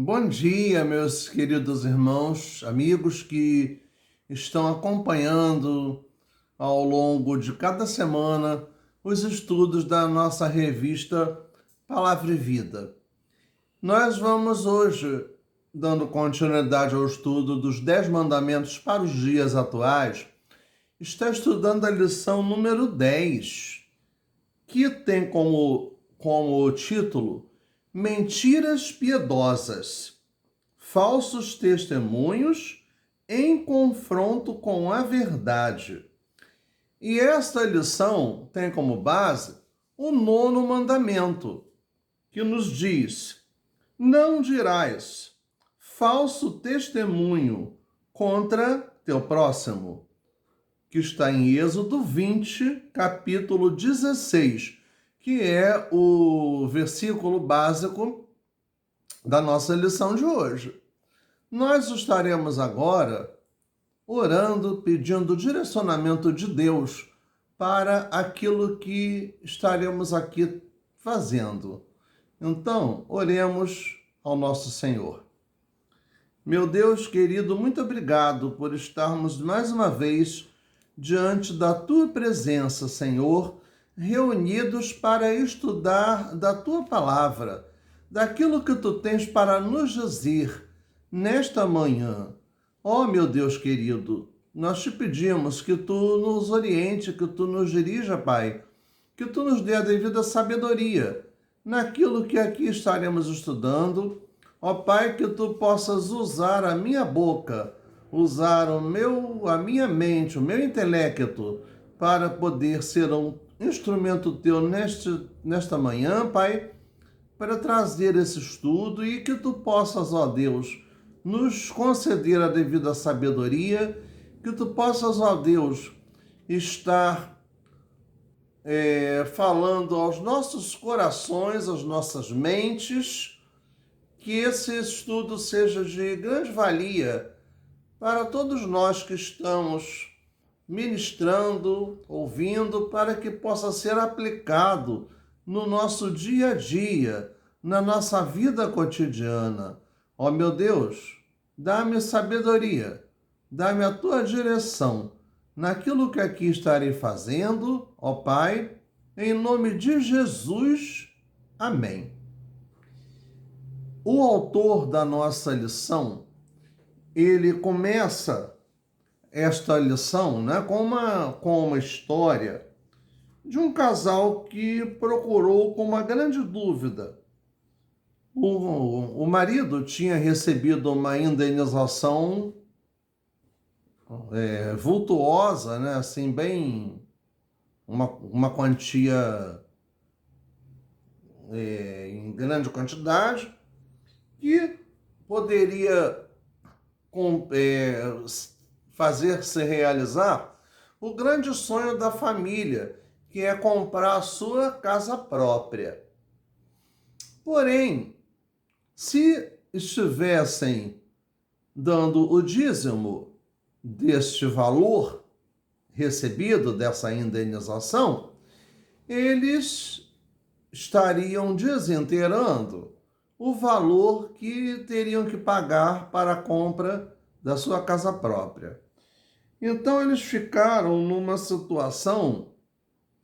Bom dia, meus queridos irmãos, amigos que estão acompanhando ao longo de cada semana os estudos da nossa revista Palavra e Vida. Nós vamos hoje, dando continuidade ao estudo dos 10 mandamentos para os dias atuais, estar estudando a lição número 10, que tem como título Mentiras Piedosas, falsos testemunhos em confronto com a verdade. E esta lição tem como base o 9º mandamento, que nos diz: não dirás falso testemunho contra teu próximo, que está em Êxodo 20, capítulo 16, que é o versículo básico da nossa lição de hoje. Nós estaremos agora orando, pedindo direcionamento de Deus para aquilo que estaremos aqui fazendo. Então, oremos ao nosso Senhor. Meu Deus querido, muito obrigado por estarmos mais uma vez diante da Tua presença, Senhor, reunidos para estudar da Tua palavra, daquilo que Tu tens para nos dizer nesta manhã. Ó meu Deus querido, nós te pedimos que Tu nos oriente, que Tu nos dirija, Pai, que Tu nos dê a devida sabedoria naquilo que aqui estaremos estudando. Ó Pai, que Tu possas usar a minha boca, usar a minha mente, o meu intelecto, para poder ser um instrumento Teu nesta manhã, Pai, para trazer esse estudo e que Tu possas, ó Deus, nos conceder a devida sabedoria, que Tu possas, ó Deus, estar falando aos nossos corações, às nossas mentes, que esse estudo seja de grande valia para todos nós que estamos ministrando, ouvindo, para que possa ser aplicado no nosso dia a dia, na nossa vida cotidiana. Ó meu Deus, dá-me sabedoria, dá-me a Tua direção naquilo que aqui estarei fazendo, ó Pai, em nome de Jesus. Amém. O autor da nossa lição, ele começa esta lição, né, com uma história de um casal que procurou com uma grande dúvida. O marido tinha recebido uma indenização vultuosa, né, assim, bem, uma quantia em grande quantidade, que poderia fazer-se realizar o grande sonho da família, que é comprar a sua casa própria. Porém, se estivessem dando o dízimo deste valor recebido, dessa indenização, eles estariam desinteirando o valor que teriam que pagar para a compra da sua casa própria. Então eles ficaram numa situação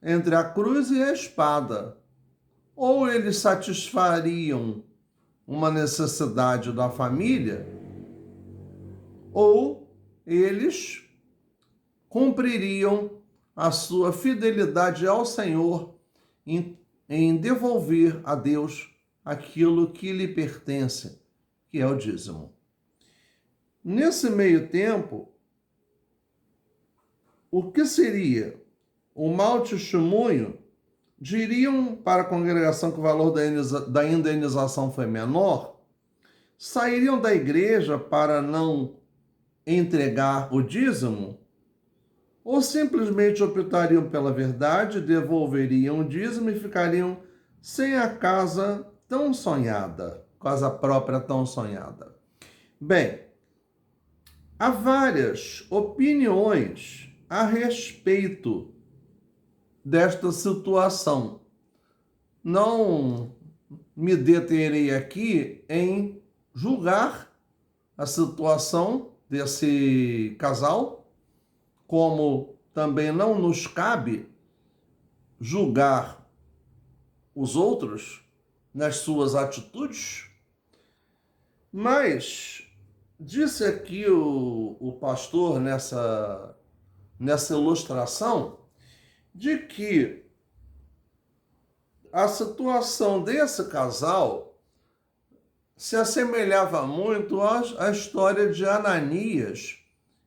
entre a cruz e a espada. Ou eles satisfariam uma necessidade da família, ou eles cumpririam a sua fidelidade ao Senhor em devolver a Deus aquilo que lhe pertence, que é o dízimo. Nesse meio tempo, o que seria o mau testemunho? Diriam para a congregação que o valor da indenização foi menor, sairiam da igreja para não entregar o dízimo, ou simplesmente optariam pela verdade, devolveriam o dízimo e ficariam sem a casa tão sonhada, casa própria tão sonhada. Bem, há várias opiniões a respeito desta situação. Não me deterei aqui em julgar a situação desse casal, como também não nos cabe julgar os outros nas suas atitudes. Mas disse aqui o pastor nessa ilustração de que a situação desse casal se assemelhava muito à história de Ananias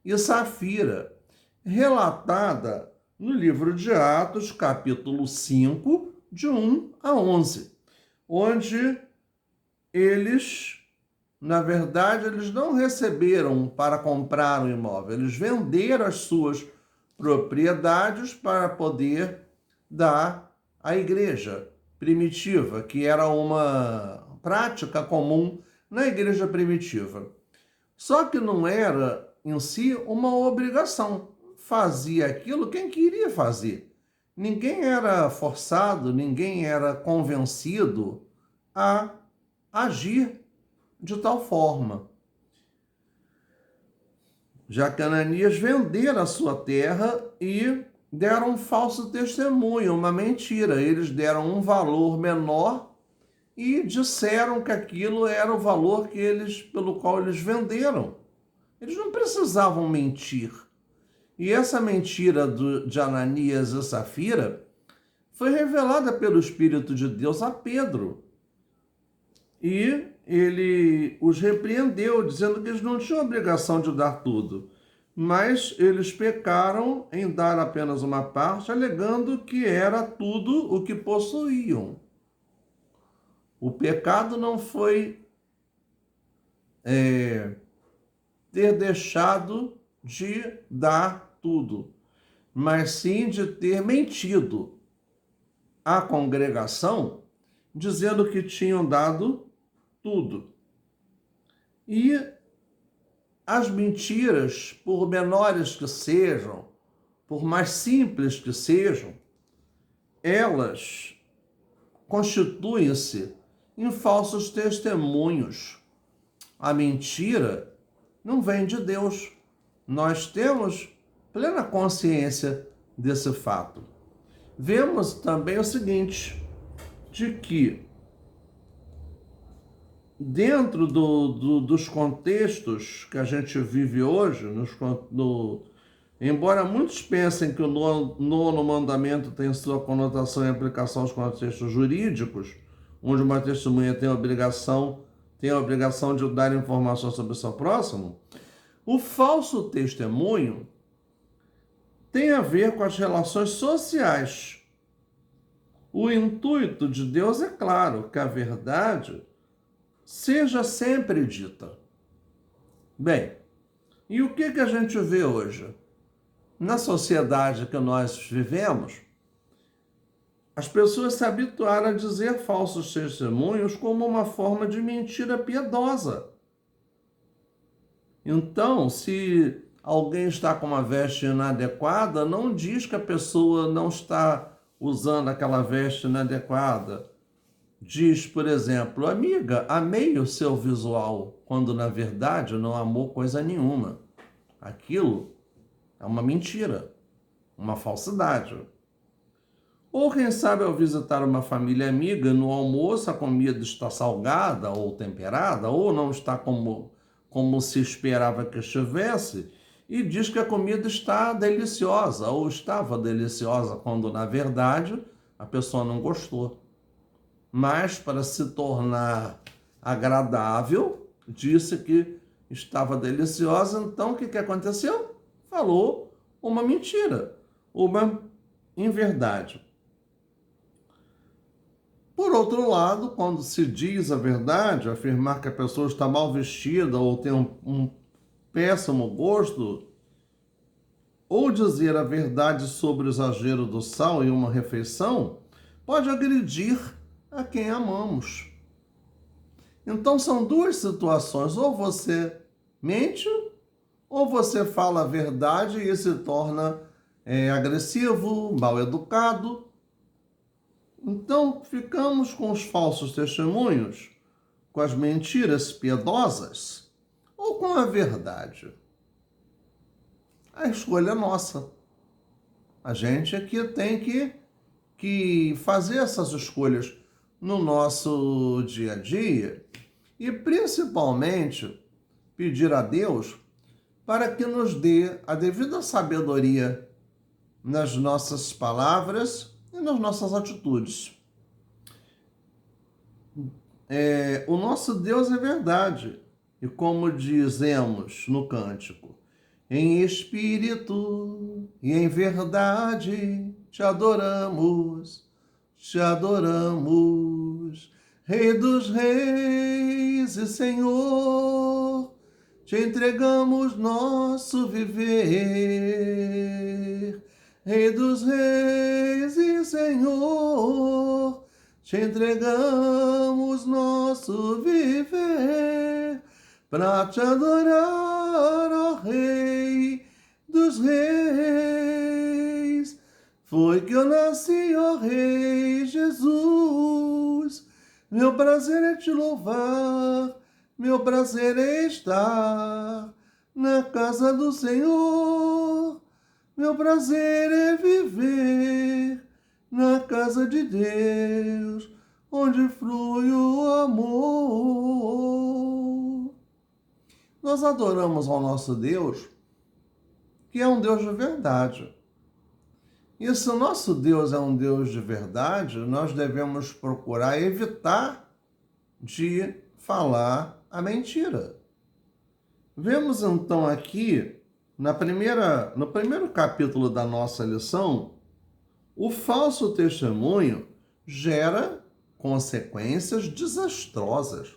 e Safira, relatada no livro de Atos, capítulo 5, de 1 a 11, onde eles, na verdade, eles não receberam para comprar um imóvel, eles venderam as suas propriedades para poder dar à igreja primitiva, que era uma prática comum na igreja primitiva. Só que não era em si uma obrigação. Fazia aquilo quem queria fazer. Ninguém era forçado, ninguém era convencido a agir de tal forma. Já que Ananias venderam a sua terra e deram um falso testemunho, uma mentira. Eles deram um valor menor e disseram que aquilo era o valor pelo qual eles venderam. Eles não precisavam mentir. E essa mentira de Ananias e Safira foi revelada pelo Espírito de Deus a Pedro. E ele os repreendeu, dizendo que eles não tinham obrigação de dar tudo. Mas eles pecaram em dar apenas uma parte, alegando que era tudo o que possuíam. O pecado não foi ter deixado de dar tudo, mas sim de ter mentido à congregação, dizendo que tinham dado tudo. E as mentiras, por menores que sejam, por mais simples que sejam, elas constituem-se em falsos testemunhos. A mentira não vem de Deus. Nós temos plena consciência desse fato. Vemos também o seguinte, de que dentro dos contextos que a gente vive hoje, embora muitos pensem que o nono mandamento tem sua conotação e aplicação aos contextos jurídicos, onde uma testemunha tem a obrigação de dar informação sobre o seu próximo, o falso testemunho tem a ver com as relações sociais. O intuito de Deus é claro, que a verdade seja sempre dita. Bem, e o que a gente vê hoje? Na sociedade que nós vivemos, as pessoas se habituaram a dizer falsos testemunhos como uma forma de mentira piedosa. Então, se alguém está com uma veste inadequada, não diz que a pessoa não está usando aquela veste inadequada. Diz, por exemplo, amiga, amei o seu visual, quando na verdade não amou coisa nenhuma. Aquilo é uma mentira, uma falsidade. Ou quem sabe ao visitar uma família amiga, no almoço a comida está salgada ou temperada, ou não está como se esperava que estivesse, e diz que a comida está deliciosa, ou estava deliciosa, quando na verdade a pessoa não gostou. Mas para se tornar agradável, disse que estava deliciosa, então o que aconteceu? Falou uma mentira, uma inverdade. Por outro lado, quando se diz a verdade, afirmar que a pessoa está mal vestida ou tem um péssimo gosto, ou dizer a verdade sobre o exagero do sal em uma refeição, pode agredir a quem amamos. Então são duas situações, ou você mente, ou você fala a verdade e se torna agressivo, mal educado. Então ficamos com os falsos testemunhos com as mentiras piedosas ou com a verdade? A escolha é nossa. A gente aqui tem que fazer essas escolhas no nosso dia a dia e principalmente pedir a Deus para que nos dê a devida sabedoria nas nossas palavras e nas nossas atitudes. O nosso Deus é verdade. E como dizemos no cântico, em espírito e em verdade te adoramos, Rei dos reis e Senhor, te entregamos nosso viver. Rei dos reis e Senhor, te entregamos nosso viver, para te adorar, ó Rei dos reis. Foi que eu nasci, ó Rei Jesus. Meu prazer é te louvar, meu prazer é estar na casa do Senhor. Meu prazer é viver na casa de Deus, onde flui o amor. Nós adoramos ao nosso Deus, que é um Deus de verdade. E se o nosso Deus é um Deus de verdade, nós devemos procurar evitar de falar a mentira. Vemos então aqui, no primeiro capítulo da nossa lição, o falso testemunho gera consequências desastrosas.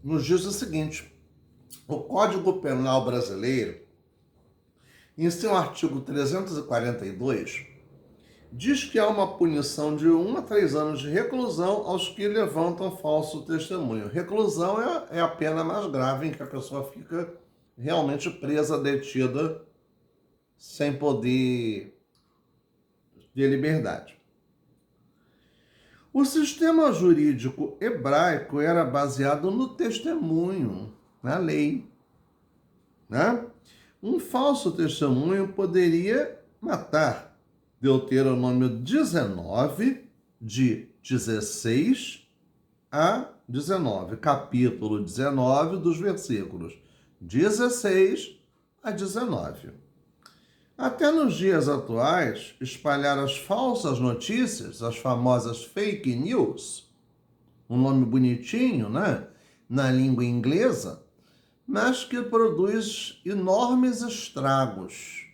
Nos diz o seguinte: o Código Penal brasileiro, em seu artigo 342, diz que há uma punição de 1 a 3 anos de reclusão aos que levantam falso testemunho. Reclusão é a pena mais grave em que a pessoa fica realmente presa, detida, sem poder de liberdade. O sistema jurídico hebraico era baseado no testemunho, na lei, né? Um falso testemunho poderia matar. Deuteronômio 19, de 16 a 19, capítulo 19, dos versículos 16 a 19. Até nos dias atuais, espalhar as falsas notícias, as famosas fake news, um nome bonitinho, né? Na língua inglesa, mas que produz enormes estragos.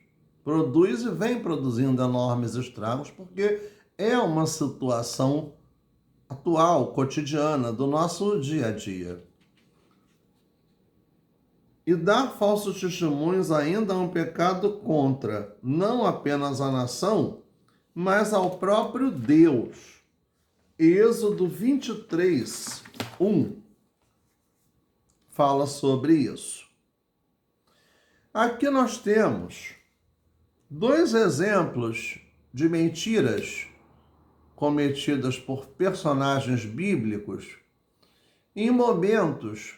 Produz e vem produzindo enormes estragos, porque é uma situação atual, cotidiana, do nosso dia a dia. E dar falsos testemunhos ainda é um pecado contra não apenas a nação, mas ao próprio Deus. Êxodo 23, 1 fala sobre isso. Aqui nós temos 2 exemplos de mentiras cometidas por personagens bíblicos em momentos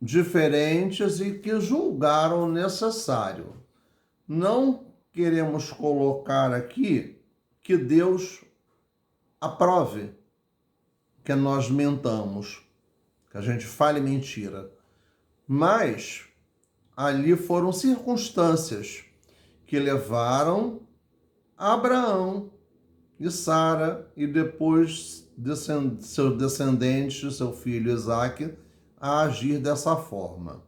diferentes e que julgaram necessário. Não queremos colocar aqui que Deus aprove que nós mentamos, que a gente fale mentira. Mas ali foram circunstâncias que levaram Abraão e Sara e depois seu descendente, seu filho Isaque, a agir dessa forma.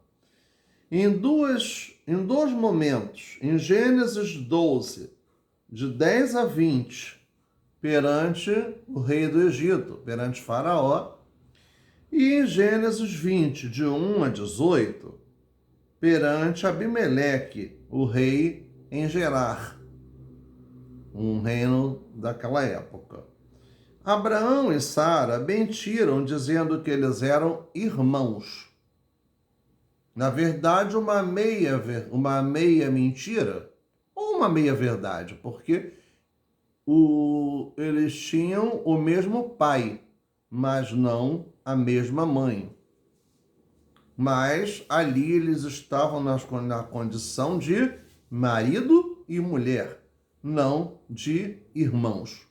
Em dois momentos, em Gênesis 12, de 10 a 20, perante o rei do Egito, perante Faraó, e em Gênesis 20, de 1 a 18, perante Abimeleque, o rei em Gerar, um reino daquela época. Abraão e Sara mentiram dizendo que eles eram irmãos. Na verdade, uma meia mentira ou uma meia verdade, porque eles tinham o mesmo pai, mas não a mesma mãe. Mas ali eles estavam na condição de marido e mulher, não de irmãos.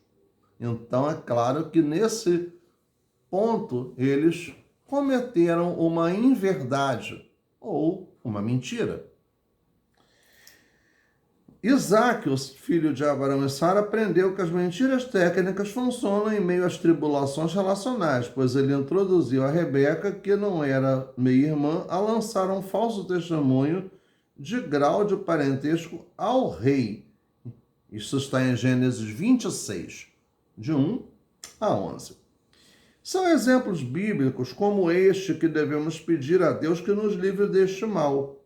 Então é claro que nesse ponto eles cometeram uma inverdade ou uma mentira. Isaac, o filho de Abraão e Sara, aprendeu que as mentiras técnicas funcionam em meio às tribulações relacionais, pois ele introduziu a Rebeca, que não era meia-irmã, a lançar um falso testemunho de grau de parentesco ao rei. Isso está em Gênesis 26, de 1 a 11. São exemplos bíblicos como este que devemos pedir a Deus que nos livre deste mal.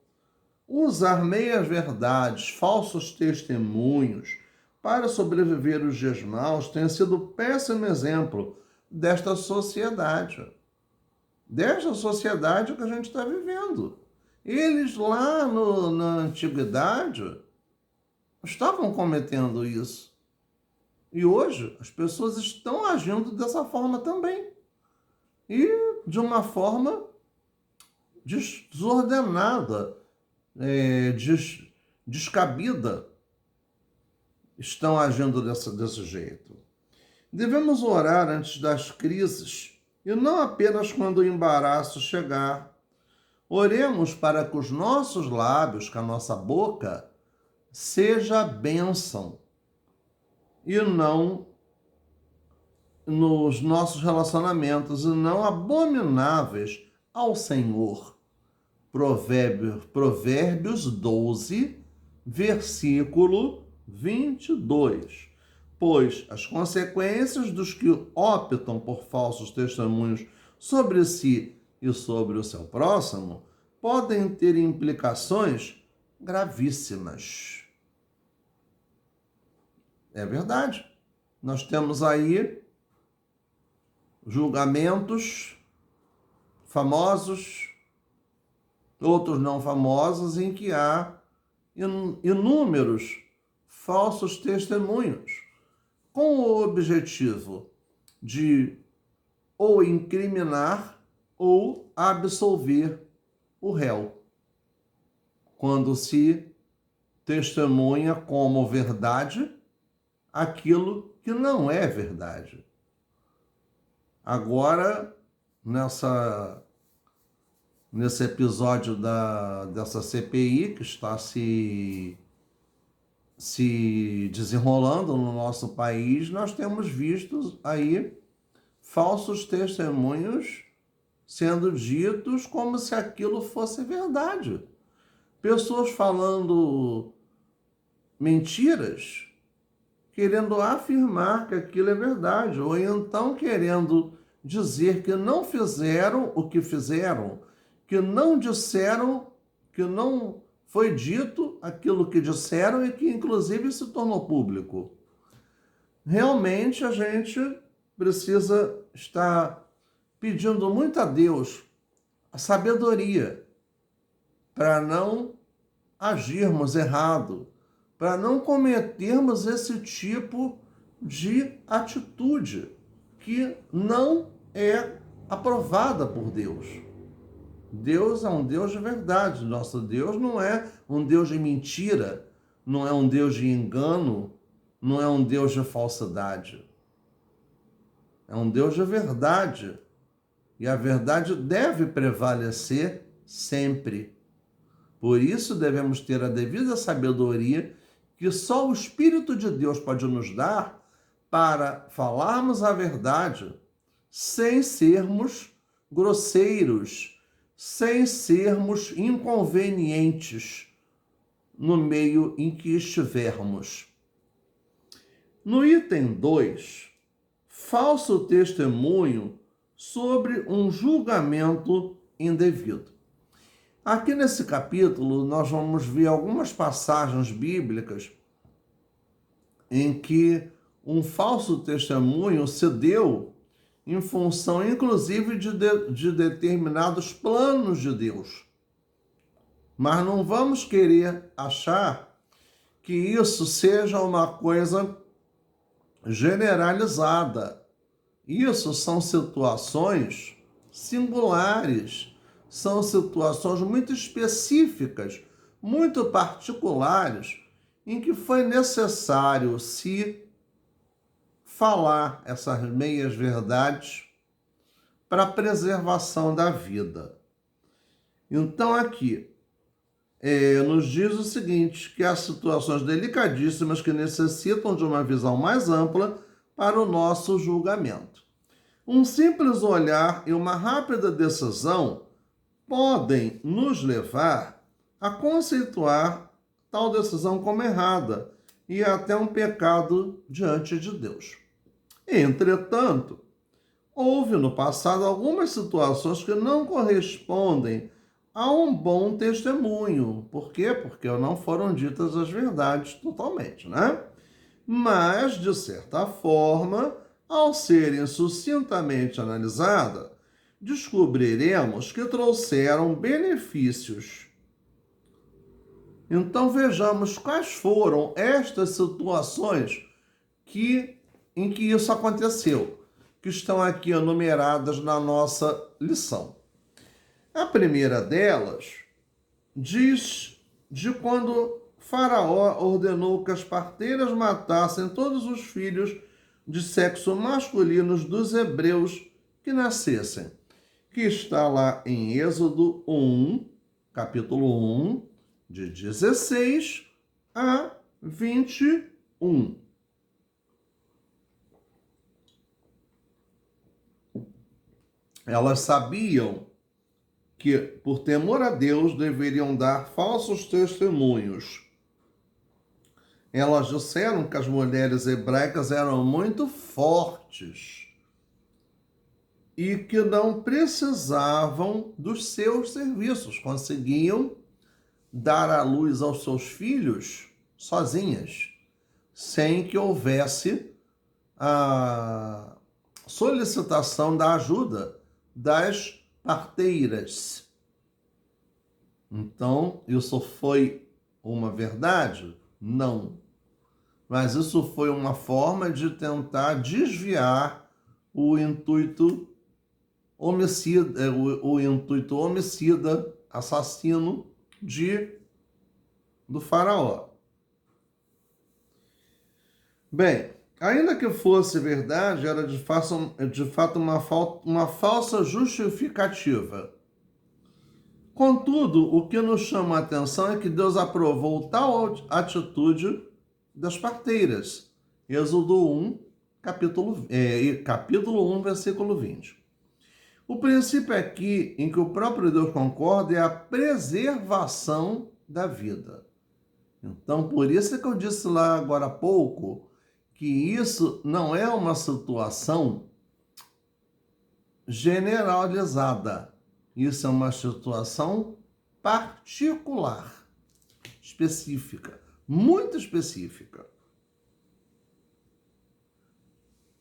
Usar meias-verdades, falsos testemunhos para sobreviver os dias maus tem sido péssimo exemplo desta sociedade. Desta sociedade que a gente está vivendo. Eles lá na antiguidade estavam cometendo isso. E hoje as pessoas estão agindo dessa forma também. E de uma forma desordenada, descabida, estão agindo desse jeito. Devemos orar antes das crises e não apenas quando o embaraço chegar. Oremos para que os nossos lábios, que a nossa boca, seja bênção e não nos nossos relacionamentos e não abomináveis ao Senhor. Provérbios 12, versículo 22. Pois as consequências dos que optam por falsos testemunhos sobre si e sobre o seu próximo podem ter implicações gravíssimas. É verdade. Nós temos aí julgamentos famosos, outros não famosos, em que há inúmeros falsos testemunhos, com o objetivo de ou incriminar ou absolver o réu, quando se testemunha como verdade aquilo que não é verdade. Agora, nesse episódio dessa CPI que está se desenrolando no nosso país, nós temos visto aí falsos testemunhos sendo ditos como se aquilo fosse verdade. Pessoas falando mentiras, querendo afirmar que aquilo é verdade, ou então querendo dizer que não fizeram o que fizeram, que não disseram, que não foi dito aquilo que disseram e que inclusive se tornou público. Realmente a gente precisa estar pedindo muito a Deus a sabedoria para não agirmos errado, para não cometermos esse tipo de atitude que não é aprovada por Deus. Deus é um Deus de verdade. Nosso Deus não é um Deus de mentira, não é um Deus de engano, não é um Deus de falsidade. É um Deus de verdade. E a verdade deve prevalecer sempre. Por isso devemos ter a devida sabedoria que só o Espírito de Deus pode nos dar para falarmos a verdade sem sermos grosseiros, sem sermos inconvenientes no meio em que estivermos. No item 2, falso testemunho sobre um julgamento indevido. Aqui nesse capítulo nós vamos ver algumas passagens bíblicas em que um falso testemunho se deu em função, inclusive, de determinados planos de Deus. Mas não vamos querer achar que isso seja uma coisa generalizada. Isso são situações singulares, são situações muito específicas, muito particulares, em que foi necessário se falar essas meias verdades para a preservação da vida. Então aqui nos diz o seguinte, que há situações delicadíssimas que necessitam de uma visão mais ampla para o nosso julgamento. Um simples olhar e uma rápida decisão podem nos levar a conceituar tal decisão como errada e até um pecado diante de Deus. Entretanto, houve no passado algumas situações que não correspondem a um bom testemunho. Por quê? Porque não foram ditas as verdades totalmente, né? Mas, de certa forma, ao serem sucintamente analisadas, descobriremos que trouxeram benefícios. Então vejamos quais foram estas situações em que isso aconteceu, que estão aqui enumeradas na nossa lição. A primeira delas diz de quando Faraó ordenou que as parteiras matassem todos os filhos de sexo masculino dos hebreus que nascessem, que está lá em Êxodo 1, capítulo 1, de 16 a 21. Elas sabiam que, por temor a Deus, deveriam dar falsos testemunhos. Elas disseram que as mulheres hebraicas eram muito fortes e que não precisavam dos seus serviços, conseguiam dar à luz aos seus filhos sozinhas, sem que houvesse a solicitação da ajuda das parteiras. Então, isso foi uma verdade? Não. Mas isso foi uma forma de tentar desviar o intuito homicida, assassino do faraó. Bem, ainda que fosse verdade, era de fato uma falsa justificativa. Contudo, o que nos chama a atenção é que Deus aprovou tal atitude das parteiras. Êxodo 1, capítulo 1, versículo 20. O princípio aqui em que o próprio Deus concorda é a preservação da vida. Então, por isso que eu disse lá agora há pouco que isso não é uma situação generalizada. Isso é uma situação particular, específica, muito específica.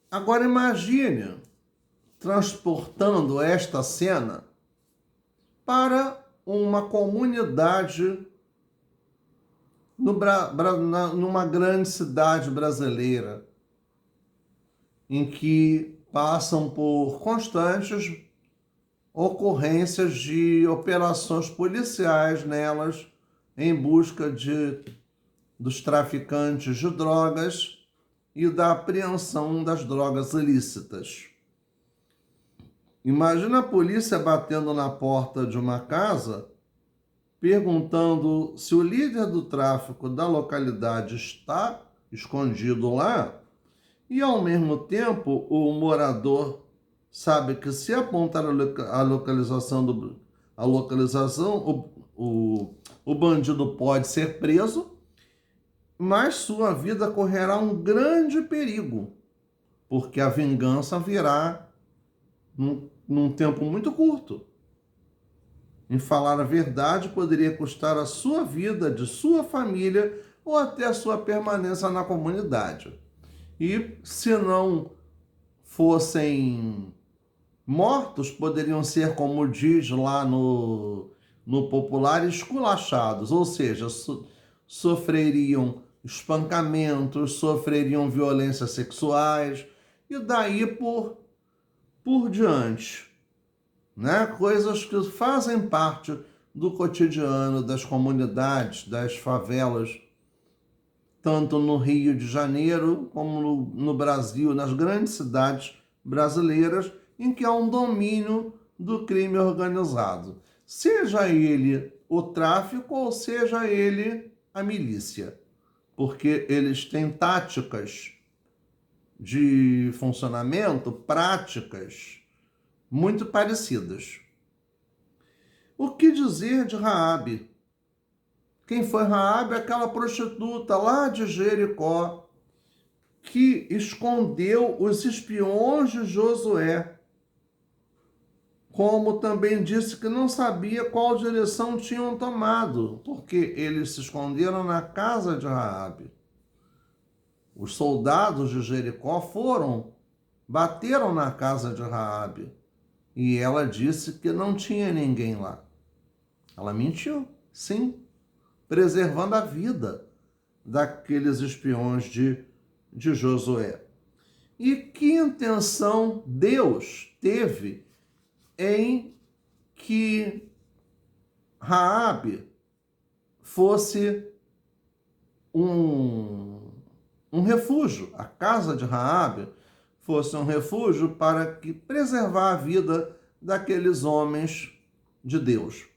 Agora imagine transportando esta cena para uma comunidade numa grande cidade brasileira, em que passam por constantes ocorrências de operações policiais nelas em busca dos traficantes de drogas e da apreensão das drogas ilícitas. Imagina a polícia batendo na porta de uma casa, perguntando se o líder do tráfico da localidade está escondido lá, e ao mesmo tempo o morador sabe que se apontar a localização, o bandido pode ser preso, mas sua vida correrá um grande perigo, porque a vingança virá num tempo muito curto. Em falar a verdade poderia custar a sua vida, de sua família ou até a sua permanência na comunidade. E se não fossem mortos, poderiam ser, como diz lá no popular, esculachados, ou seja, sofreriam espancamentos, sofreriam violências sexuais e daí por diante, né? Coisas que fazem parte do cotidiano das comunidades, das favelas, tanto no Rio de Janeiro como no Brasil, nas grandes cidades brasileiras, em que há um domínio do crime organizado, seja ele o tráfico ou seja ele a milícia, porque eles têm táticas de funcionamento, práticas muito parecidas. O que dizer de Raabe? Quem foi Raabe? Aquela prostituta lá de Jericó que escondeu os espiões de Josué, como também disse que não sabia qual direção tinham tomado, porque eles se esconderam na casa de Raabe. Os soldados de Jericó bateram na casa de Raabe, e ela disse que não tinha ninguém lá. Ela mentiu, sim, preservando a vida daqueles espiões de Josué. E que intenção Deus teve em que Raabe fosse um refúgio, a casa de Raabe fosse um refúgio para que preservar a vida daqueles homens de Deus.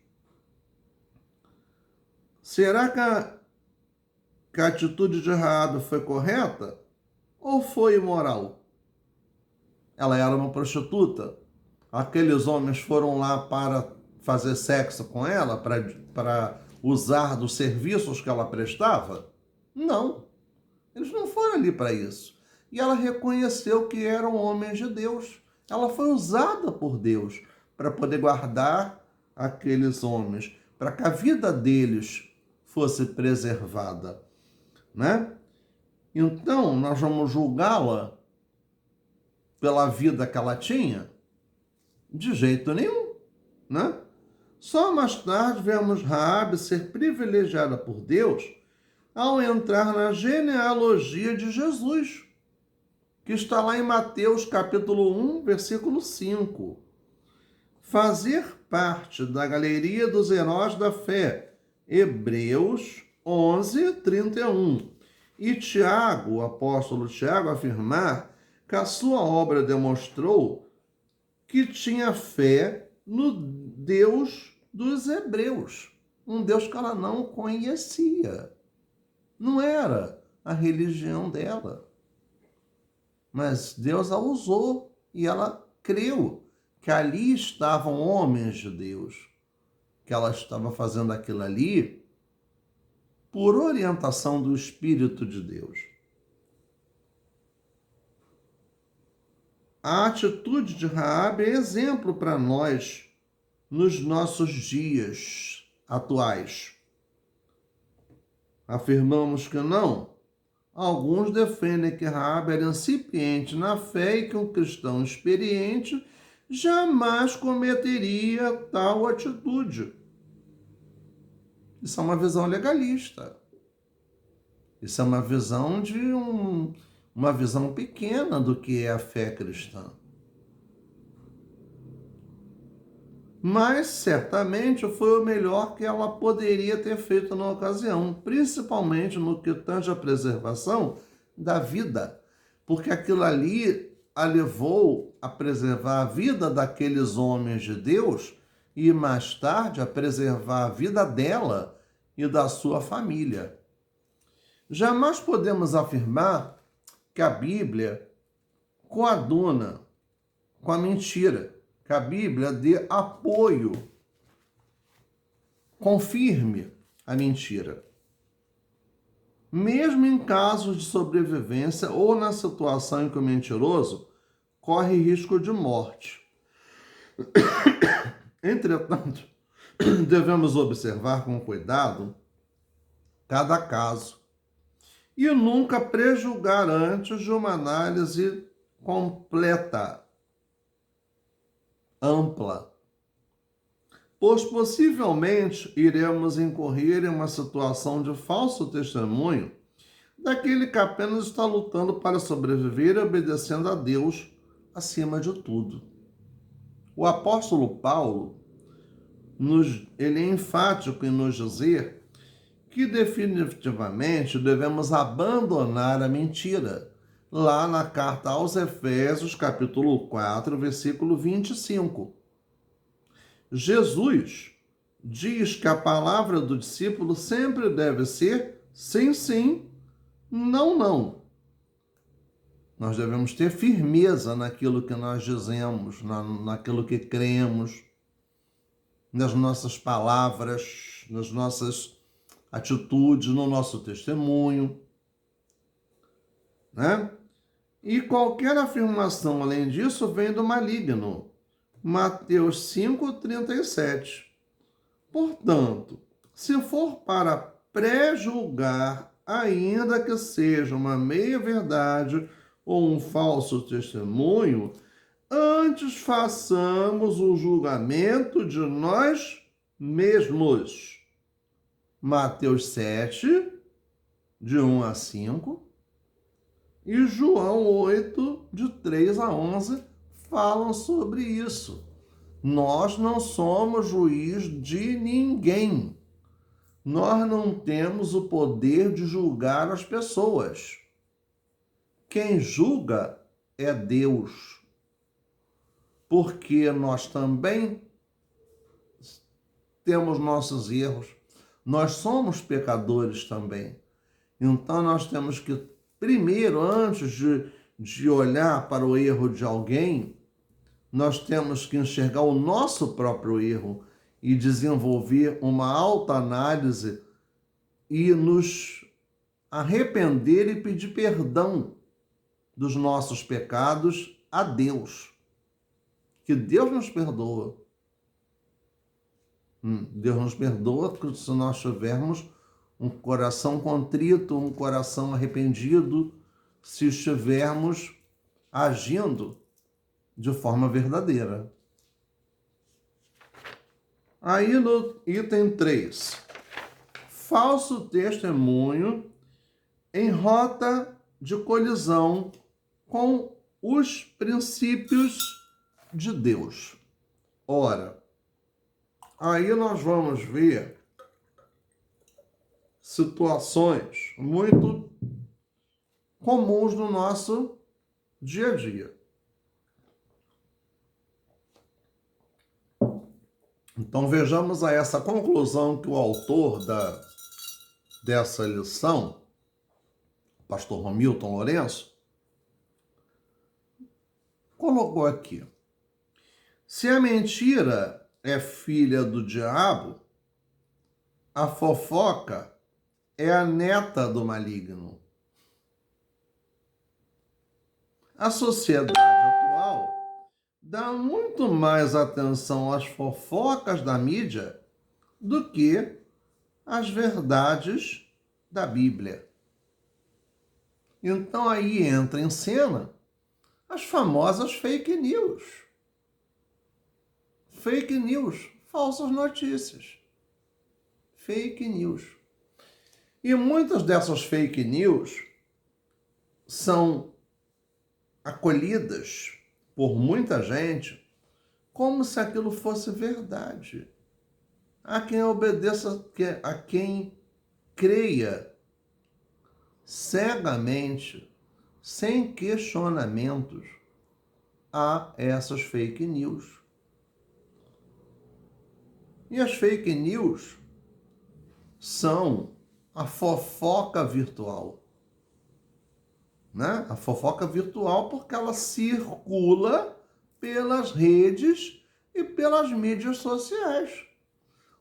Será que a atitude de Raabe foi correta ou foi imoral? Ela era uma prostituta. Aqueles homens foram lá para fazer sexo com ela, para usar dos serviços que ela prestava? Não, eles não foram ali para isso. E ela reconheceu que eram homens de Deus. Ela foi usada por Deus para poder guardar aqueles homens, para que a vida deles fosse preservada, né? Então, nós vamos julgá-la pela vida que ela tinha? De jeito nenhum, né? Só mais tarde vemos Raabe ser privilegiada por Deus ao entrar na genealogia de Jesus, que está lá em Mateus capítulo 1, versículo 5. Fazer parte da galeria dos heróis da fé, Hebreus 11, 31. E Tiago, o apóstolo Tiago, afirmar que a sua obra demonstrou que tinha fé no Deus dos hebreus, um Deus que ela não conhecia. Não era a religião dela. Mas Deus a usou e ela creu que ali estavam homens de Deus, que ela estava fazendo aquilo ali por orientação do Espírito de Deus. A atitude de Raabe é exemplo para nós nos nossos dias atuais. Afirmamos que não. Alguns defendem que Raabe era incipiente na fé e que um cristão experiente jamais cometeria tal atitude. Isso é uma visão legalista. Isso é uma visão uma visão pequena do que é a fé cristã. Mas certamente foi o melhor que ela poderia ter feito na ocasião, principalmente no que tange à preservação da vida, porque aquilo ali a levou a preservar a vida daqueles homens de Deus e mais tarde a preservar a vida dela e da sua família. Jamais podemos afirmar que a Bíblia coaduna com a mentira, que a Bíblia dê apoio, confirme a mentira. Mesmo em casos de sobrevivência ou na situação em que o mentiroso corre risco de morte. Entretanto, devemos observar com cuidado cada caso e nunca prejulgar antes de uma análise completa, ampla, pois possivelmente iremos incorrer em uma situação de falso testemunho daquele que apenas está lutando para sobreviver e obedecendo a Deus acima de tudo. O apóstolo Paulo, ele é enfático em nos dizer que definitivamente devemos abandonar a mentira. Lá na carta aos Efésios, capítulo 4, versículo 25. Jesus diz que a palavra do discípulo sempre deve ser sim, sim, não, não. Nós devemos ter firmeza naquilo que nós dizemos, naquilo que cremos, nas nossas palavras, nas nossas atitudes, no nosso testemunho, né? E qualquer afirmação além disso vem do maligno. Mateus 5:37. Portanto, se for para pré-julgar, ainda que seja uma meia-verdade ou um falso testemunho, antes façamos o julgamento de nós mesmos. Mateus 7, de 1 a 5, e João 8, de 3 a 11, falam sobre isso. Nós não somos juiz de ninguém. Nós não temos o poder de julgar as pessoas. Quem julga é Deus. Porque nós também temos nossos erros. Nós somos pecadores também. Então nós temos que, primeiro, antes de olhar para o erro de alguém, nós temos que enxergar o nosso próprio erro e desenvolver uma autoanálise e nos arrepender e pedir perdão dos nossos pecados a Deus. Que Deus nos perdoa. Deus nos perdoa se nós tivermos um coração contrito, um coração arrependido, se estivermos agindo de forma verdadeira. Aí no item 3, falso testemunho em rota de colisão com os princípios de Deus. Ora, aí nós vamos ver situações muito comuns no nosso dia a dia. Então vejamos a essa conclusão que o autor dessa lição, o pastor Romilton Lourenço, colocou aqui. Se a mentira é filha do diabo, a fofoca é a neta do maligno. A sociedade atual dá muito mais atenção às fofocas da mídia do que às verdades da Bíblia. Então aí entra em cena as famosas fake news. Fake news, falsas notícias. Fake news. E muitas dessas fake news são acolhidas por muita gente como se aquilo fosse verdade. Há quem obedeça, a quem creia cegamente, sem questionamentos, a essas fake news. E as fake news são a fofoca virtual. Né? A fofoca virtual porque ela circula pelas redes e pelas mídias sociais,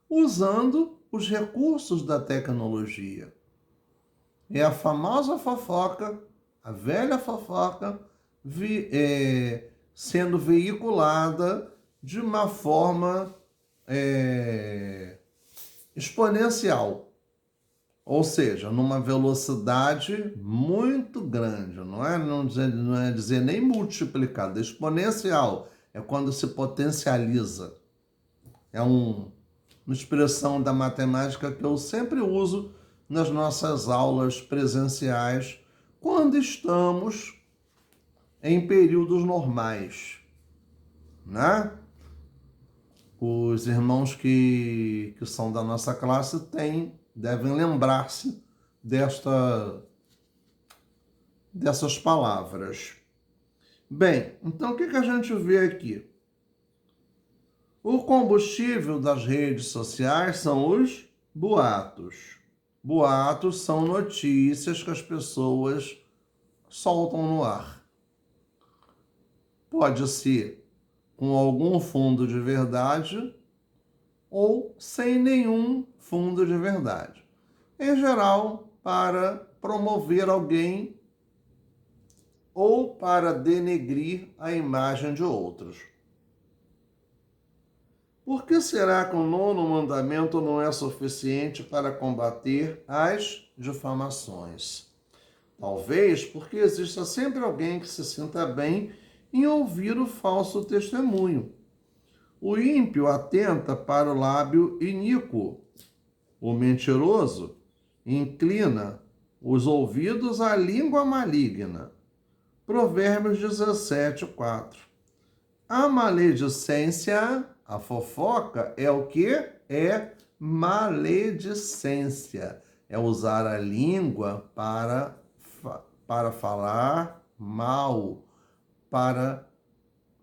usando os recursos da tecnologia. É a famosa fofoca, a velha fofoca, sendo veiculada de uma forma exponencial. Ou seja, numa velocidade muito grande, não é dizer nem multiplicada, exponencial. É quando se potencializa. É uma expressão da matemática que eu sempre uso nas nossas aulas presenciais quando estamos em períodos normais, né? Os irmãos que são da nossa classe devem lembrar-se dessas palavras. Bem, então o que a gente vê aqui? O combustível das redes sociais são os boatos. Boatos são notícias que as pessoas soltam no ar. Pode ser com algum fundo de verdade ou sem nenhum fundo de verdade. Em geral, para promover alguém ou para denegrir a imagem de outros. Por que será que o 9º mandamento não é suficiente para combater as difamações? Talvez porque exista sempre alguém que se sinta bem em ouvir o falso testemunho. O ímpio atenta para o lábio iníquo. O mentiroso inclina os ouvidos à língua maligna. Provérbios 17:4. A maledicência, a fofoca, é o quê? É maledicência. É usar a língua para falar mal, para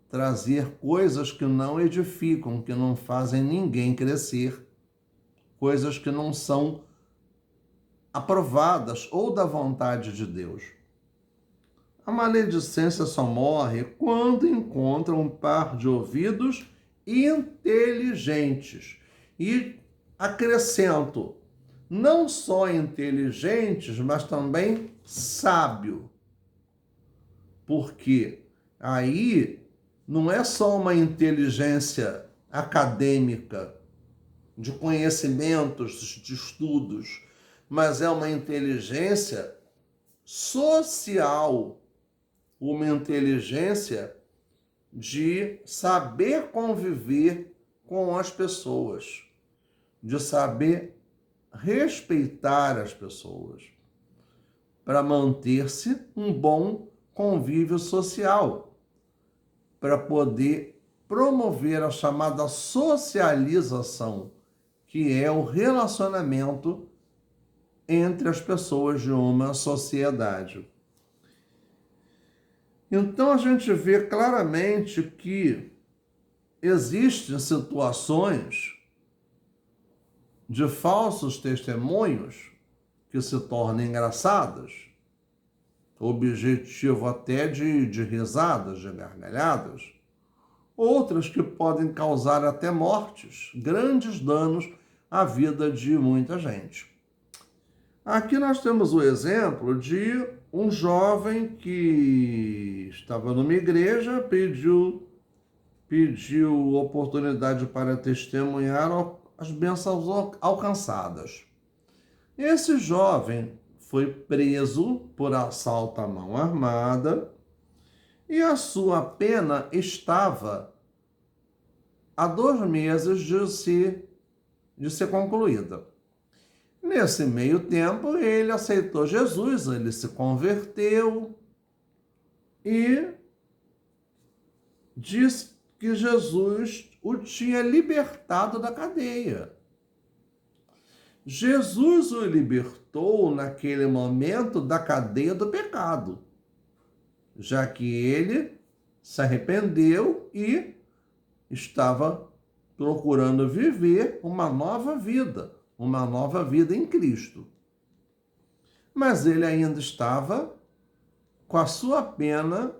trazer coisas que não edificam, que não fazem ninguém crescer, coisas que não são aprovadas ou da vontade de Deus. A maledicência só morre quando encontra um par de ouvidos inteligentes. E acrescento, não só inteligentes, mas também sábio. Porque aí não é só uma inteligência acadêmica, de conhecimentos, de estudos, mas é uma inteligência social, uma inteligência de saber conviver com as pessoas, de saber respeitar as pessoas, para manter-se um bom convívio social, para poder promover a chamada socialização, que é o relacionamento entre as pessoas de uma sociedade. Então a gente vê claramente que existem situações de falsos testemunhos que se tornam engraçadas, objetivo até de risadas, de gargalhadas, outras que podem causar até mortes, grandes danos à vida de muita gente. Aqui nós temos o exemplo de um jovem que estava numa igreja, pediu oportunidade para testemunhar as bênçãos alcançadas. Esse jovem foi preso por assalto à mão armada e a sua pena estava a 2 meses de ser concluída. Nesse meio tempo, ele aceitou Jesus, ele se converteu e diz que Jesus o tinha libertado da cadeia. Jesus o libertou naquele momento da cadeia do pecado, já que ele se arrependeu e estava procurando viver uma nova vida em Cristo. Mas ele ainda estava com a sua pena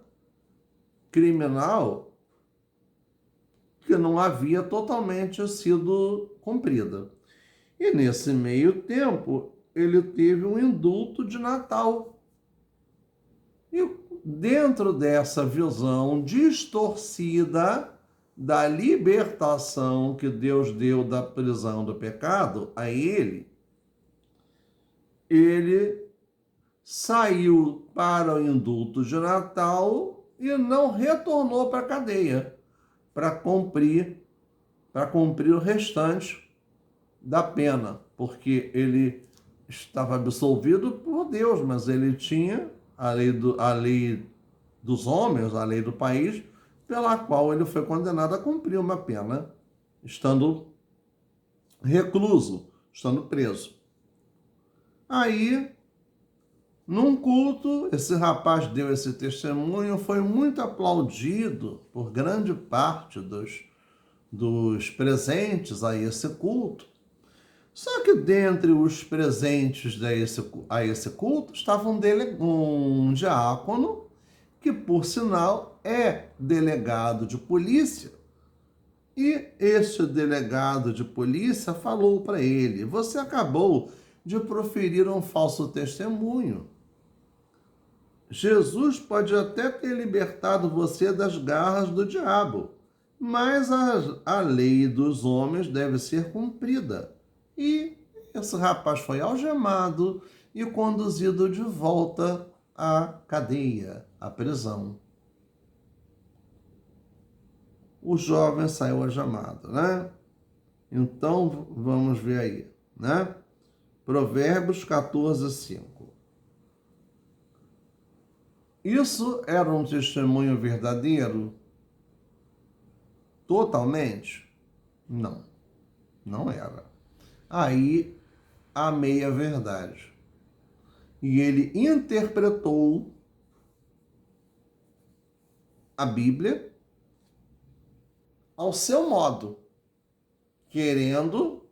criminal que não havia totalmente sido cumprida. E nesse meio tempo, ele teve um indulto de Natal. E dentro dessa visão distorcida da libertação que Deus deu da prisão do pecado a ele saiu para o indulto de Natal e não retornou para a cadeia para cumprir o restante da pena, porque ele estava absolvido por Deus, mas ele tinha a lei dos homens, a lei do país, pela qual ele foi condenado a cumprir uma pena, estando recluso, estando preso. Aí, num culto, esse rapaz deu esse testemunho, foi muito aplaudido por grande parte dos presentes a esse culto. Só que dentre os presentes a esse culto estava um diácono que, por sinal, é delegado de polícia. E este delegado de polícia falou para ele: você acabou de proferir um falso testemunho. Jesus pode até ter libertado você das garras do diabo, mas a lei dos homens deve ser cumprida. E esse rapaz foi algemado e conduzido de volta à cadeia, à prisão. O jovem saiu algemado, né? Então, vamos ver aí, né? Provérbios 14, 5. Isso era um testemunho verdadeiro? Totalmente? Não, não era. Aí, a meia-verdade. E ele interpretou a Bíblia ao seu modo, querendo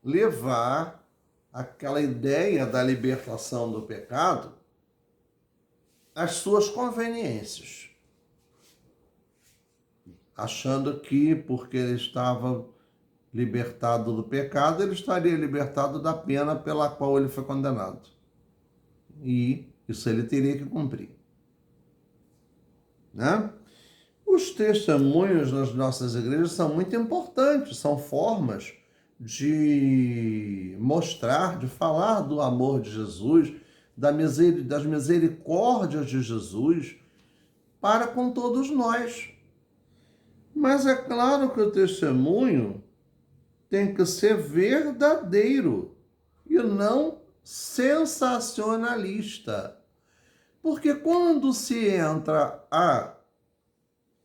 levar aquela ideia da libertação do pecado às suas conveniências, achando que porque ele estava libertado do pecado, ele estaria libertado da pena pela qual ele foi condenado. E isso ele teria que cumprir, né? Os testemunhos nas nossas igrejas são muito importantes, são formas de mostrar, de falar do amor de Jesus, das misericórdias de Jesus para com todos nós. Mas é claro que o testemunho tem que ser verdadeiro e não sensacionalista. Porque quando se entra a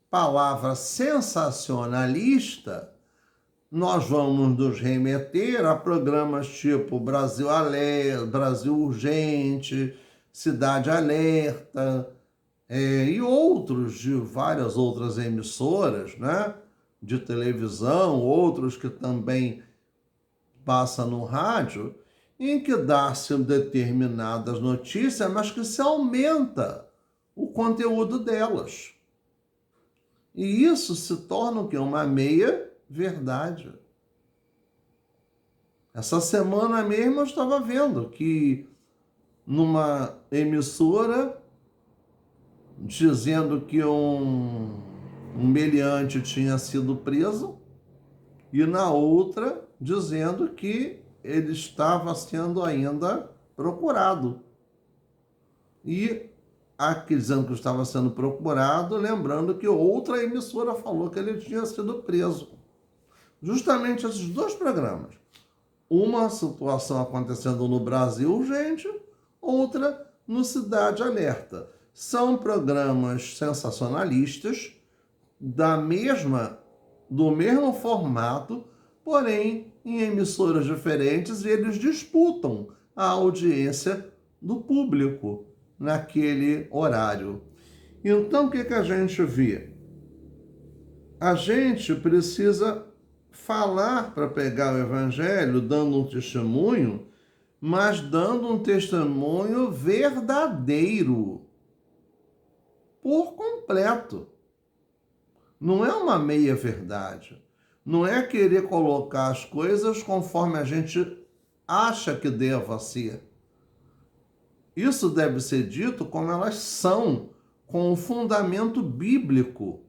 palavra sensacionalista, nós vamos nos remeter a programas tipo Brasil Alerta, Brasil Urgente, Cidade Alerta, e outros de várias outras emissoras, né, de televisão, outros que também passam no rádio, em que dá-se determinadas notícias, mas que se aumenta o conteúdo delas. E isso se torna o quê? Uma meia-verdade. Essa semana mesmo eu estava vendo que numa emissora dizendo que um meliante tinha sido preso e na outra dizendo que ele estava sendo ainda procurado. E aqui dizendo que estava sendo procurado, lembrando que outra emissora falou que ele tinha sido preso. Justamente esses dois programas. Uma situação acontecendo no Brasil Urgente, outra no Cidade Alerta. São programas sensacionalistas do mesmo formato, porém em emissoras diferentes, e eles disputam a audiência do público naquele horário. Então, o que a gente vê? A gente precisa falar para pegar o evangelho, dando um testemunho, mas dando um testemunho verdadeiro, por completo. Não é uma meia-verdade. Não é querer colocar as coisas conforme a gente acha que deva ser. Isso deve ser dito como elas são, com o fundamento bíblico,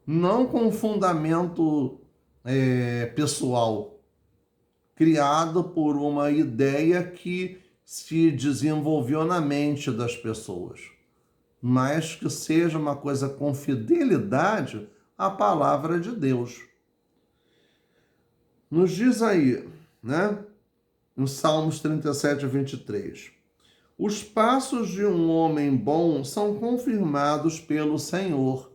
não com o fundamento pessoal, criado por uma ideia que se desenvolveu na mente das pessoas, mas que seja uma coisa com fidelidade à palavra de Deus. Nos diz aí, né? No Salmos 37, 23. Os passos de um homem bom são confirmados pelo Senhor,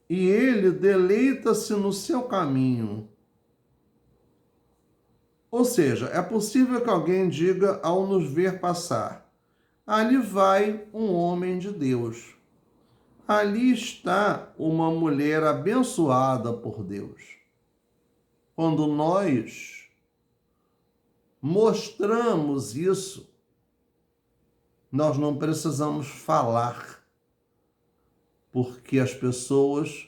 e ele deleita-se no seu caminho. Ou seja, é possível que alguém diga ao nos ver passar: ali vai um homem de Deus. Ali está uma mulher abençoada por Deus. Quando nós mostramos isso, nós não precisamos falar, porque as pessoas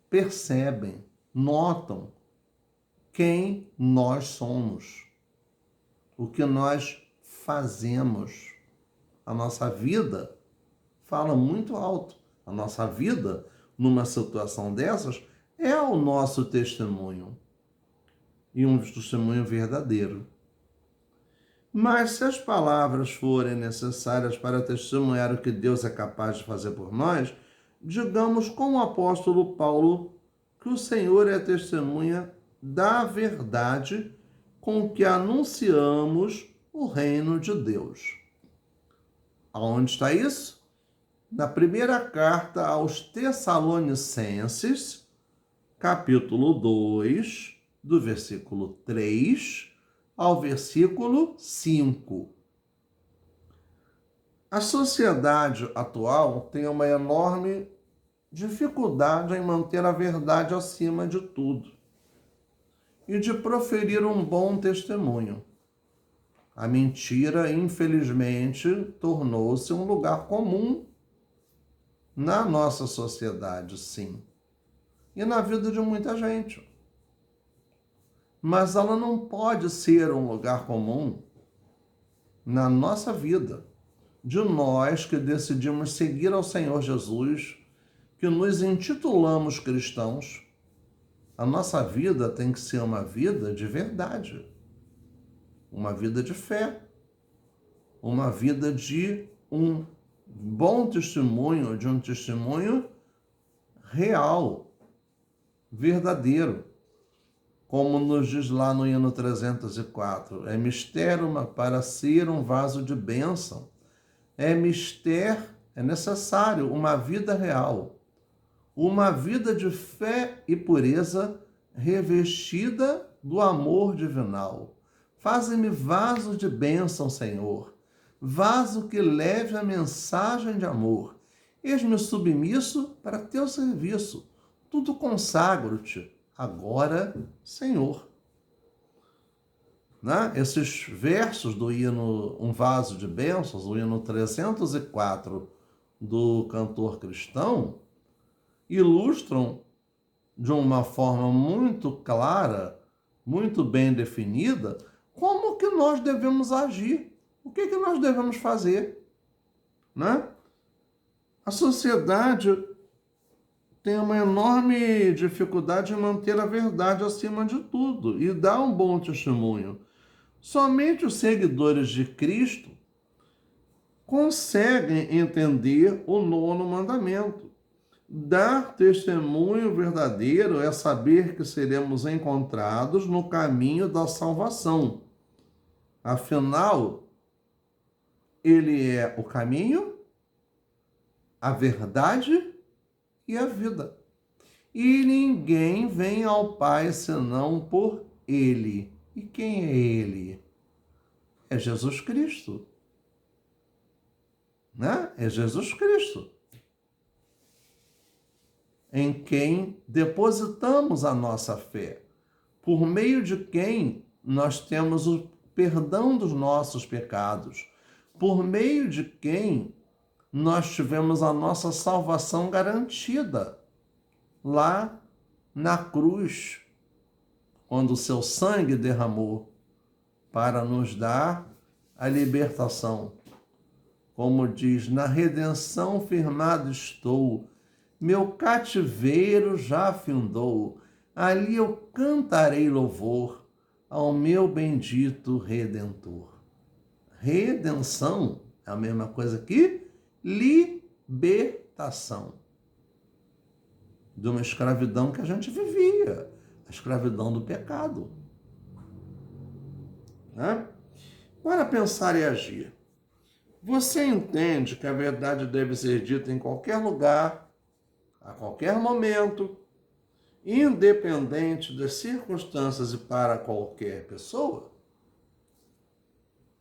percebem, notam quem nós somos, o que nós fazemos. A nossa vida fala muito alto. A nossa vida, numa situação dessas, é o nosso testemunho. E um testemunho verdadeiro. Mas se as palavras forem necessárias para testemunhar o que Deus é capaz de fazer por nós, digamos com o apóstolo Paulo que o Senhor é testemunha da verdade com que anunciamos o reino de Deus. Aonde está isso? Na primeira carta aos Tessalonicenses, capítulo 2, do versículo 3 ao versículo 5. A sociedade atual tem uma enorme dificuldade em manter a verdade acima de tudo e de proferir um bom testemunho. A mentira, infelizmente, tornou-se um lugar comum na nossa sociedade, sim, e na vida de muita gente. Mas ela não pode ser um lugar comum na nossa vida, de nós que decidimos seguir ao Senhor Jesus, que nos intitulamos cristãos. A nossa vida tem que ser uma vida de verdade, uma vida de fé, uma vida de um bom testemunho, de um testemunho real, verdadeiro. Como nos diz lá no hino 304, é mistério para ser um vaso de bênção. É necessário uma vida real, uma vida de fé e pureza revestida do amor divinal. Faze-me vaso de bênção, Senhor, vaso que leve a mensagem de amor. Eis-me submisso para teu serviço, tudo consagro-te. Agora, Senhor. Né? Esses versos do hino Um Vaso de Bênçãos, o hino 304 do cantor cristão, ilustram de uma forma muito clara, muito bem definida, como que nós devemos agir, o que nós devemos fazer. Né? A sociedade tem uma enorme dificuldade em manter a verdade acima de tudo e dar um bom testemunho. Somente os seguidores de Cristo conseguem entender o 9º mandamento. Dar testemunho verdadeiro é saber que seremos encontrados no caminho da salvação. Afinal, ele é o caminho, a verdade e a vida. E ninguém vem ao Pai senão por ele. E quem é ele? É Jesus Cristo. Né? É Jesus Cristo. Em quem depositamos a nossa fé. Por meio de quem nós temos o perdão dos nossos pecados. Por meio de quem nós tivemos a nossa salvação garantida lá na cruz, quando o seu sangue derramou para nos dar a libertação. Como diz, na redenção firmado estou, meu cativeiro já findou, ali eu cantarei louvor ao meu bendito Redentor. Redenção é a mesma coisa que libertação de uma escravidão que a gente vivia, a escravidão do pecado. né? Para pensar e agir. Você entende que a verdade deve ser dita em qualquer lugar, a qualquer momento, independente das circunstâncias e para qualquer pessoa?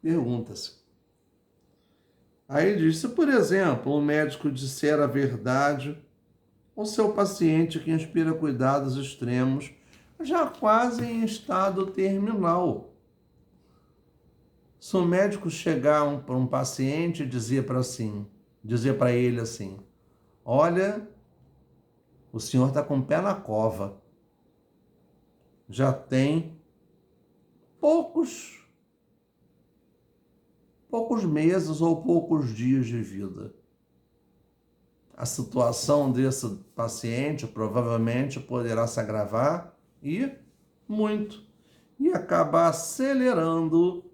Pergunta-se. Aí diz, se por exemplo, um médico disser a verdade ao seu paciente que inspira cuidados extremos, já quase em estado terminal. Se o médico chegar para um paciente e dizer para ele assim, olha, o senhor está com o pé na cova, já tem poucos meses ou poucos dias de vida. A situação desse paciente provavelmente poderá se agravar e muito, e acabar acelerando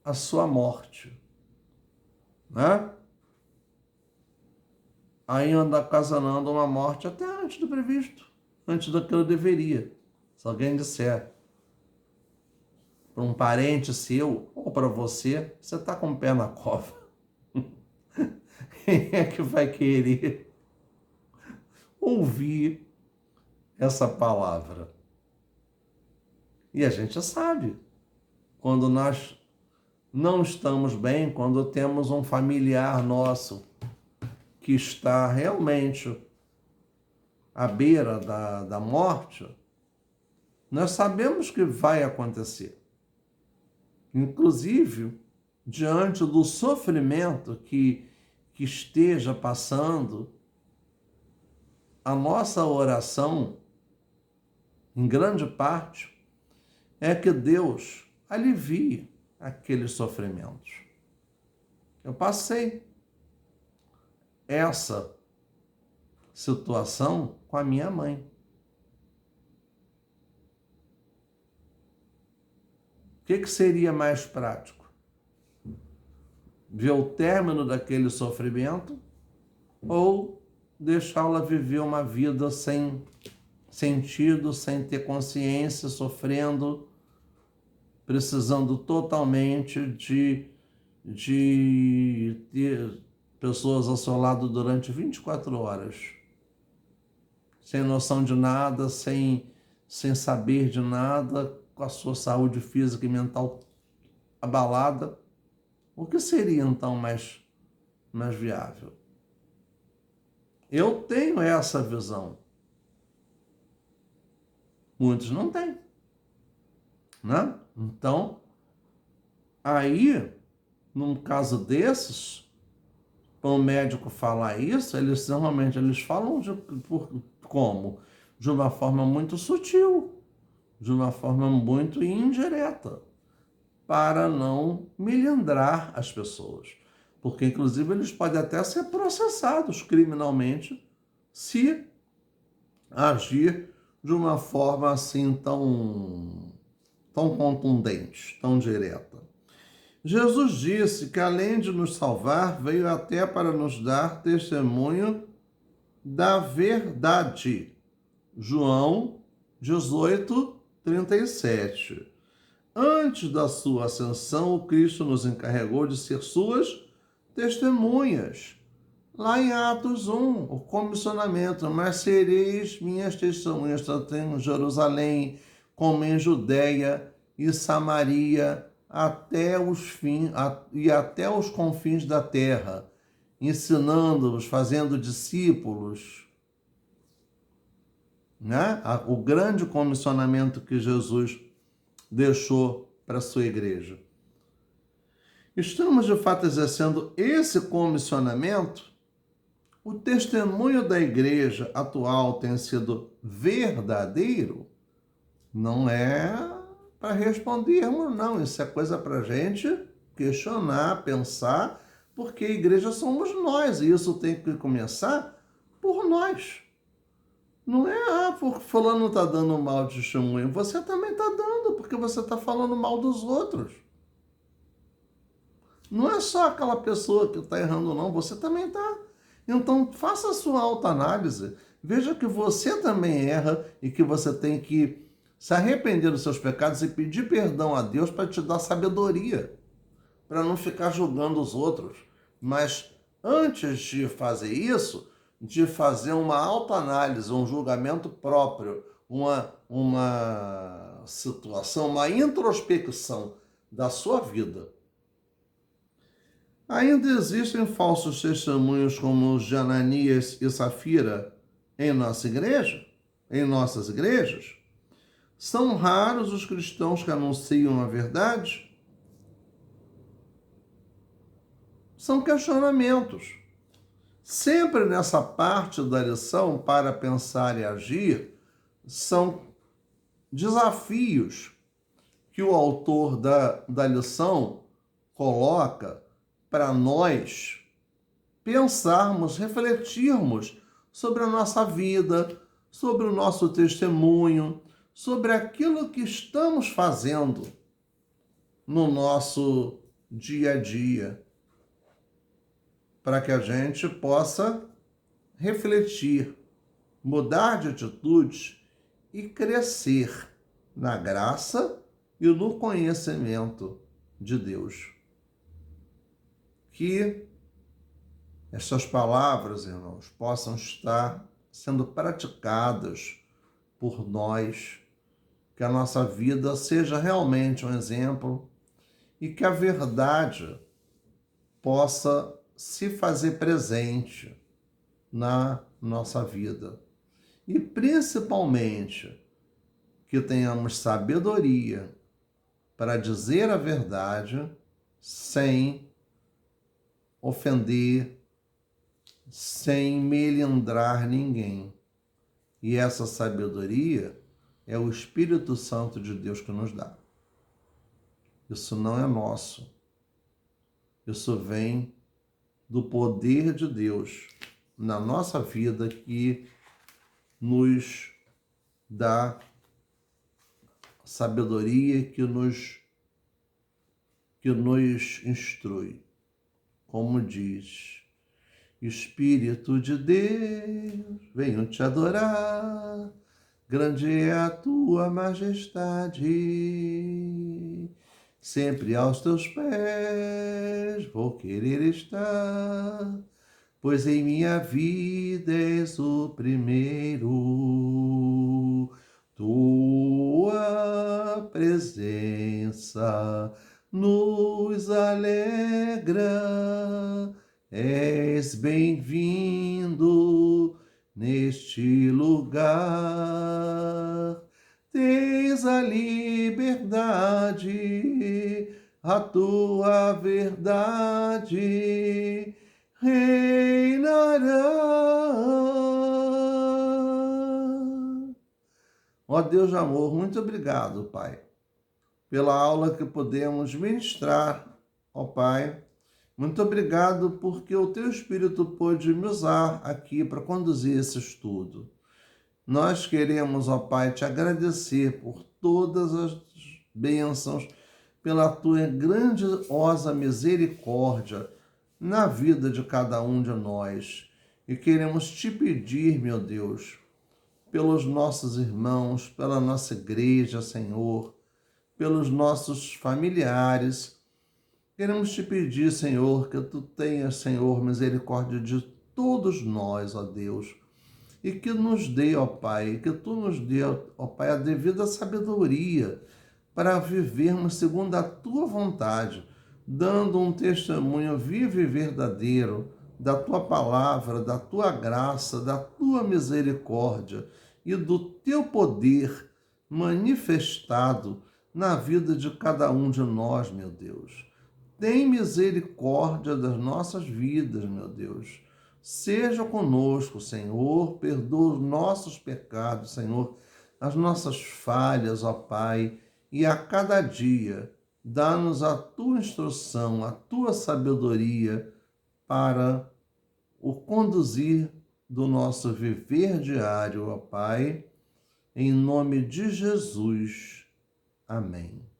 a sua morte, né? Aí anda ocasionando uma morte até antes do previsto, antes do que eu deveria. Se alguém disser para um parente seu ou para você, você está com o pé na cova. Quem é que vai querer ouvir essa palavra? E a gente sabe, quando nós não estamos bem, quando temos um familiar nosso que está realmente à beira da morte, nós sabemos que vai acontecer. Inclusive, diante do sofrimento que esteja passando, a nossa oração, em grande parte, é que Deus alivie aqueles sofrimentos. Eu passei essa situação com a minha mãe. O que seria mais prático? Ver o término daquele sofrimento ou deixá-la viver uma vida sem sentido, sem ter consciência, sofrendo, precisando totalmente de ter pessoas ao seu lado durante 24 horas, sem noção de nada, sem saber de nada, com a sua saúde física e mental abalada? O que seria então mais viável? Eu tenho essa visão. Muitos não têm, né? Então, aí, num caso desses, para um médico falar isso, normalmente eles falam como? De uma forma muito sutil, de uma forma muito indireta, para não melindrar as pessoas. Porque, inclusive, eles podem até ser processados criminalmente se agir de uma forma assim tão contundente, tão direta. Jesus disse que, além de nos salvar, veio até para nos dar testemunho da verdade. João 18, 37. Antes da sua ascensão, o Cristo nos encarregou de ser suas testemunhas. Lá em Atos 1, o comissionamento, mas sereis minhas testemunhas, tanto em Jerusalém, como em Judeia e Samaria, até os confins da terra, ensinando-os, fazendo discípulos, né? O grande comissionamento que Jesus deixou para a sua igreja. Estamos, de fato, exercendo esse comissionamento. O testemunho da igreja atual tem sido verdadeiro? Não é para respondermos, não. Isso é coisa para a gente questionar, pensar, porque a igreja somos nós, e isso tem que começar por nós. Não é, porque fulano está dando mal de testemunho. Você também está dando, porque você está falando mal dos outros. Não é só aquela pessoa que está errando, não. Você também está. Então, faça a sua autoanálise. Veja que você também erra e que você tem que se arrepender dos seus pecados e pedir perdão a Deus para te dar sabedoria, para não ficar julgando os outros. Mas antes de fazer isso, de fazer uma autoanálise, um julgamento próprio, uma situação, uma introspecção da sua vida. Ainda existem falsos testemunhos como os de Ananias e Safira em nossa igreja, em nossas igrejas? São raros os cristãos que anunciam a verdade? São questionamentos. Sempre nessa parte da lição, para pensar e agir, são desafios que o autor da lição coloca para nós pensarmos, refletirmos sobre a nossa vida, sobre o nosso testemunho, sobre aquilo que estamos fazendo no nosso dia a dia, para que a gente possa refletir, mudar de atitudes e crescer na graça e no conhecimento de Deus. Que essas palavras, irmãos, possam estar sendo praticadas por nós, que a nossa vida seja realmente um exemplo e que a verdade possa se fazer presente na nossa vida. E principalmente que tenhamos sabedoria para dizer a verdade sem ofender, sem melindrar ninguém. E essa sabedoria é o Espírito Santo de Deus que nos dá. Isso não é nosso. Isso vem do poder de Deus na nossa vida, que nos dá sabedoria, que nos instrui. Como diz: Espírito de Deus, venho te adorar, grande é a tua majestade. Sempre aos teus pés vou querer estar, pois em minha vida és o primeiro. Tua presença nos alegra, és bem-vindo neste lugar. Tens a liberdade, a tua verdade reinará. Ó Deus de amor, muito obrigado, Pai, pela aula que podemos ministrar, ó Pai. Muito obrigado porque o Teu Espírito pôde me usar aqui para conduzir esse estudo. Nós queremos, ó Pai, te agradecer por todas as bênçãos, pela Tua grandiosa misericórdia na vida de cada um de nós. E queremos te pedir, meu Deus, pelos nossos irmãos, pela nossa igreja, Senhor, pelos nossos familiares. Queremos te pedir, Senhor, que Tu tenhas, Senhor, misericórdia de todos nós, ó Deus, e que nos dê, ó Pai, que Tu nos dê, ó Pai, a devida sabedoria para vivermos segundo a Tua vontade, dando um testemunho vivo e verdadeiro da Tua palavra, da Tua graça, da Tua misericórdia e do Teu poder manifestado na vida de cada um de nós, meu Deus. Tem misericórdia das nossas vidas, meu Deus. Seja conosco, Senhor, perdoa os nossos pecados, Senhor, as nossas falhas, ó Pai, e a cada dia dá-nos a Tua instrução, a Tua sabedoria para o conduzir do nosso viver diário, ó Pai, em nome de Jesus. Amém.